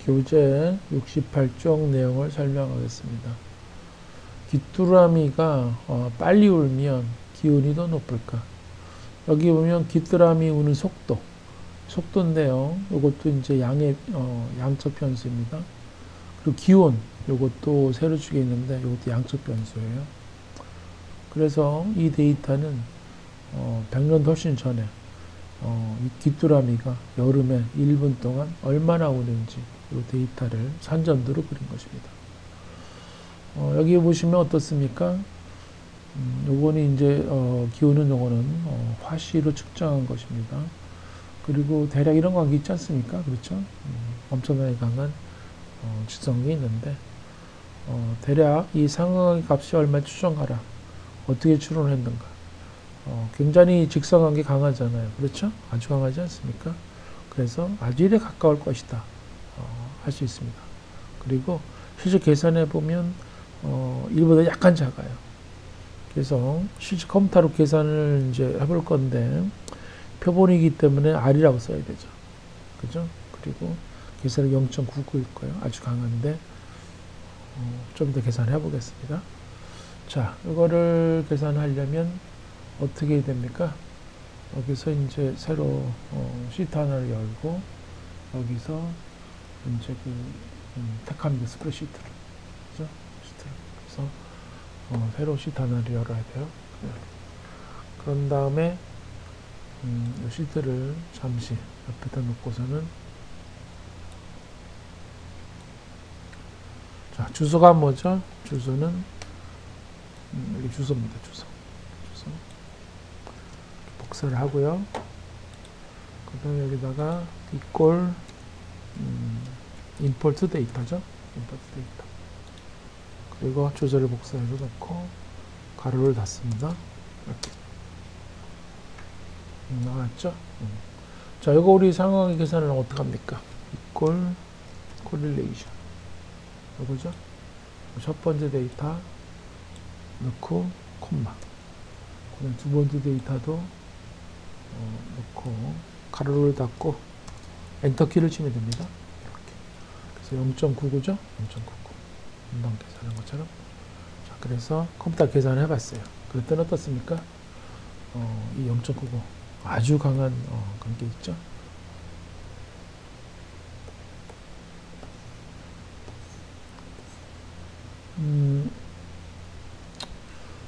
교재 68쪽 내용을 설명하겠습니다. 귀뚜라미가 빨리 울면 기운이 더 높을까? 여기 보면 귀뚜라미 우는 속도인데요. 이것도 이제 양적 변수입니다. 그리고 기온, 이것도 세로 축에 있는데 이것도 양적 변수예요. 그래서 이 데이터는 100년 훨씬 전에 이 귀뚜라미가 여름에 1분 동안 얼마나 우는지 이 데이터를 산전도로 그린 것입니다. 여기 보시면 어떻습니까? 요거는 이제 기온은 요거는 화씨로 측정한 것입니다. 그리고 대략 이런 관계 있지 않습니까? 그렇죠? 엄청나게 강한 직성이 있는데 대략 이 상하의 값이 얼마 추정하라. 어떻게 추론했는가? 굉장히 직성관계 강하잖아요. 그렇죠? 아주 강하지 않습니까? 그래서 아주 1에 가까울 것이다. 할 수 있습니다. 그리고 실제 계산해 보면 1보다 약간 작아요. 그래서 실제 컴퓨터로 계산을 이제 해볼 건데 표본이기 때문에 R이라고 써야 되죠. 그죠? 그리고 계산은 0.99일 거예요. 아주 강한데 좀 더 계산해 보겠습니다. 자, 이거를 계산하려면 어떻게 됩니까? 여기서 이제 새로 시트 하나를 열고 여기서 이제 택합니다. 스프레드시트를. 그죠? 그래서 새로 시트 하나를 열어야 돼요. 그런 다음에 이 시트를 잠시 옆에다 놓고서는 자, 주소가 뭐죠? 주소는 여기 주소입니다. 주소. 복사를 하고요. 그 다음에 여기다가 equal import 데이터죠. import 데이터. 그리고 주소를 복사해서 넣고 가로를 닫습니다. 이렇게 나왔죠? 자, 이거 우리 상황의 계산을 어떻게 합니까? equal correlation. 이거죠? 첫 번째 데이터 넣고 콤마. 그다음 두 번째 데이터도 넣고 가로를 닫고 엔터키를 치면 됩니다. 이렇게. 그래서 0.99죠? 0.99. 금방 계산한 것처럼. 자, 그래서 컴퓨터 계산을 해봤어요. 그랬더니 어떻습니까? 이 0.99 아주 강한 관계 있죠?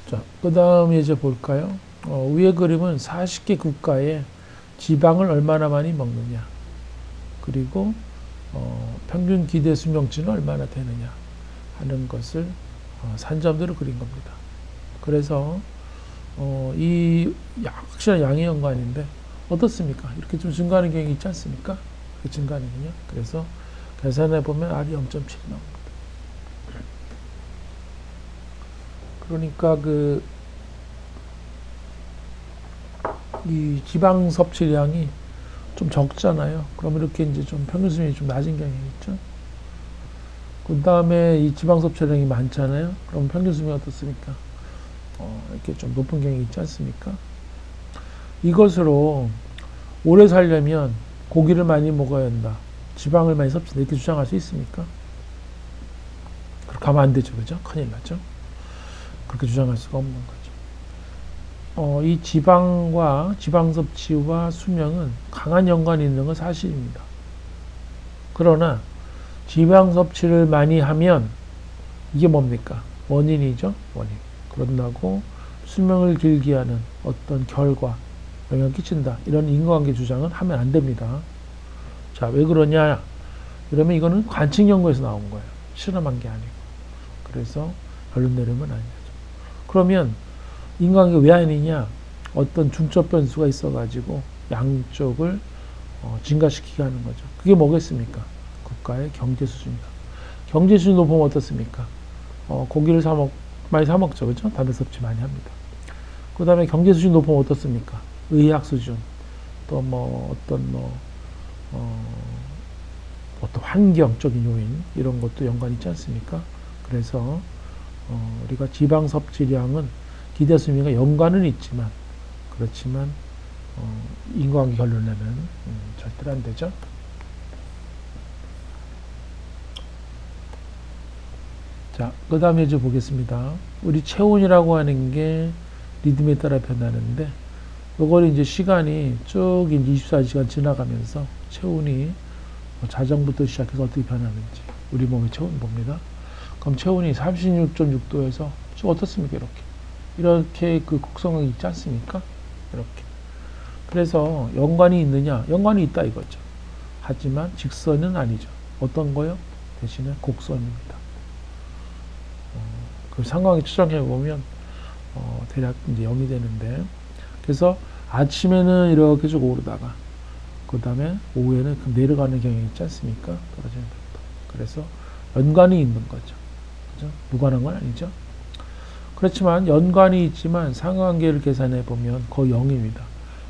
자, 그 다음에 이제 볼까요? 위의 그림은 40개 국가의 지방을 얼마나 많이 먹느냐, 그리고 평균 기대 수명치는 얼마나 되느냐 하는 것을 산점대로 그린 겁니다. 그래서 이 확실한 양의 연관인데 어떻습니까? 이렇게 좀 증가하는 경향이 있지 않습니까? 그 증가하는군요. 그래서 계산해 보면 R이 0.7 나옵니다. 그러니까 이 지방 섭취량이 좀 적잖아요. 그럼 이렇게 이제 좀 평균 수명이 좀 낮은 경향이 있죠. 그 다음에 이 지방 섭취량이 많잖아요. 그럼 평균 수명이 어떻습니까? 이렇게 좀 높은 경향이 있지 않습니까? 이것으로 오래 살려면 고기를 많이 먹어야 한다, 지방을 많이 섭취한다, 이렇게 주장할 수 있습니까? 그렇게 하면 안 되죠. 그죠? 큰일 나죠. 그렇게 주장할 수가 없는 거죠. 이 지방과 지방 섭취와 수명은 강한 연관이 있는 건 사실입니다. 그러나 지방 섭취를 많이 하면 이게 뭡니까? 원인이죠. 원인. 그런다고 수명을 길게 하는 어떤 결과, 영향을 끼친다, 이런 인과관계 주장은 하면 안 됩니다. 자, 왜 그러냐? 그러면 이거는 관측 연구에서 나온 거예요. 실험한 게 아니고. 그래서 결론 내리면 아니죠. 그러면 인과관계 왜 아니냐? 어떤 중첩 변수가 있어가지고 양쪽을 증가시키게 하는 거죠. 그게 뭐겠습니까? 국가의 경제 수준이다. 경제 수준이 높으면 어떻습니까? 고기를 많이 사 먹죠. 그죠? 담배 섭취 많이 합니다. 그 다음에 경제 수준이 높으면 어떻습니까? 의학 수준, 또 어떤 환경적인 요인, 이런 것도 연관이 있지 않습니까? 그래서 우리가 지방 섭취량은 기대 수명과 연관은 있지만, 그렇지만 인과관계 결론내면 절대로 안 되죠. 자, 그 다음에 이제 보겠습니다. 우리 체온이라고 하는 게 리듬에 따라 변하는데, 이걸 이제 시간이 쭉 24시간 지나가면서 체온이 자정부터 시작해서 어떻게 변하는지 우리 몸의 체온 봅니다. 그럼 체온이 36.6도에서 쭉 어떻습니까? 이렇게 그 곡선이 있지 않습니까? 이렇게. 그래서 연관이 있느냐? 연관이 있다 이거죠. 하지만 직선은 아니죠. 어떤 거요? 대신에 곡선입니다. 그 상황에 추정해 보면 대략 이제 0이 되는데, 그래서 아침에는 이렇게 쭉 오르다가 그 다음에 오후에는 내려가는 경향이 있지 않습니까? 떨어지는 벽도. 그래서 연관이 있는 거죠. 그죠? 무관한 건 아니죠. 그렇지만 연관이 있지만 상관관계를 계산해 보면 거의 0입니다.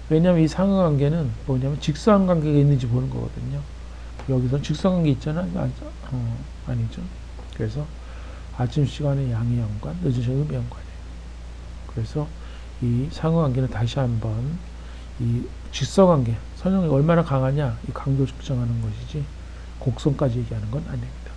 왜냐하면 이 상관관계는 뭐냐면 직선관계가 있는지 보는 거거든요. 여기서 직선관계 있잖아요. 아니죠. 그래서 아침 시간에 양의 연관, 늦은 시간에 음의 연관이에요. 그래서 이 상관관계는 다시 한번 이 직선관계, 선형이 얼마나 강하냐 이 강도 측정하는 것이지 곡선까지 얘기하는 건 아닙니다.